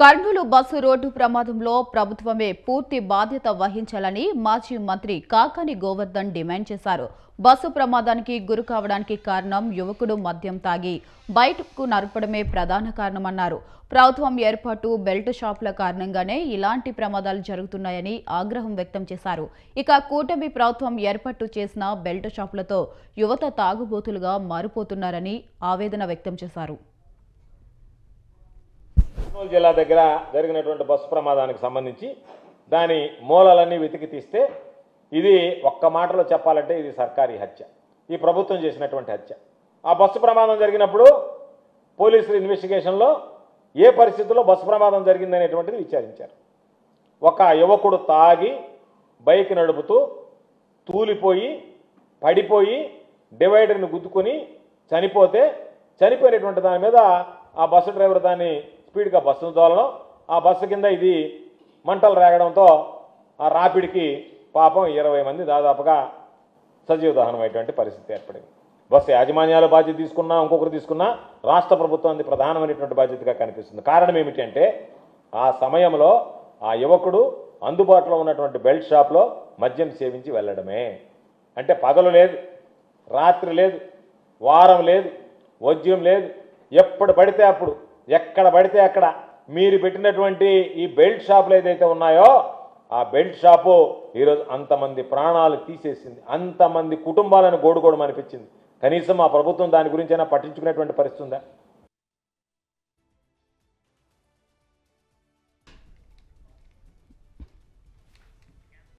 Kurnool bus road ప్రమాదంలో ప్రభుత్వమే పూర్తి బాధ్యత వహించాలని మాజీ మంత్రి కాకాని గోవర్ధన్ డిమాండ్ చేశారు. బస్సు ప్రమాదానికి గురి కావడానికి కారణం యువకుడు మద్యం తాగి బయటకు నరపడమే ప్రధాన కారణమన్నారు. ప్రభుత్వం ఏర్పాటు బెల్ట్ షాపుల కారణంగానే ఇలాంటి ప్రమాదాలు జరుగుతున్నాయని ఆగ్రహం వ్యక్తం చేశారు. ఇక కూటమి ప్రభుత్వం ఏర్పాటు చేసిన బెల్ట్ షాపులతో యువత తాగుబోతులుగా మారిపోతున్నారని ఆవేదన వ్యక్తం చేశారు. కర్నూలు జిల్లా దగ్గర జరిగినటువంటి బస్సు ప్రమాదానికి సంబంధించి దాని మూలాలన్నీ వెతికి తీస్తే ఇది ఒక్క మాటలో చెప్పాలంటే ఇది సర్కారీ హత్య, ఈ ప్రభుత్వం చేసినటువంటి హత్య. ఆ బస్సు ప్రమాదం జరిగినప్పుడు పోలీసులు ఇన్వెస్టిగేషన్లో ఏ పరిస్థితుల్లో బస్సు ప్రమాదం జరిగిందనేటువంటిది విచారించారు. ఒక యువకుడు తాగి బైక్ నడుపుతూ తూలిపోయి పడిపోయి డివైడర్ని గుద్దుకొని చనిపోయినటువంటి దాని మీద ఆ బస్సు డ్రైవర్ దాన్ని స్పీడ్గా బస్సును తోలడం, ఆ బస్సు కింద ఇది మంటలు రేగడంతో ఆ రాపిడికి పాపం 20 మంది దాదాపుగా సజీవ దహనం అయ్యేటువంటి పరిస్థితి ఏర్పడింది. బస్సు యాజమాన్యాల బాధ్యత తీసుకున్నా ఇంకొకరు తీసుకున్నా రాష్ట్ర ప్రభుత్వానికి ప్రధానమైనటువంటి బాధ్యతగా కనిపిస్తుంది. కారణం ఏమిటంటే ఆ సమయంలో ఆ యువకుడు అందుబాటులో ఉన్నటువంటి బెల్ట్ షాప్లో మద్యం సేవించి వెళ్ళడమే. అంటే పగలు లేదు, రాత్రి లేదు, వారం లేదు, వద్యం లేదు, ఎప్పుడు పడితే అప్పుడు ఎక్కడ పడితే అక్కడ మీరు పెట్టినటువంటి ఈ బెల్ట్ షాపులు ఏదైతే ఉన్నాయో ఆ బెల్ట్ షాపు ఈరోజు అంతమంది ప్రాణాలు తీసేసింది, అంతమంది కుటుంబాలను గోడుగోడు అనిపించింది. కనీసం ఆ ప్రభుత్వం దాని గురించి అయినా పట్టించుకునేటువంటి పరిస్థితి ఉందా?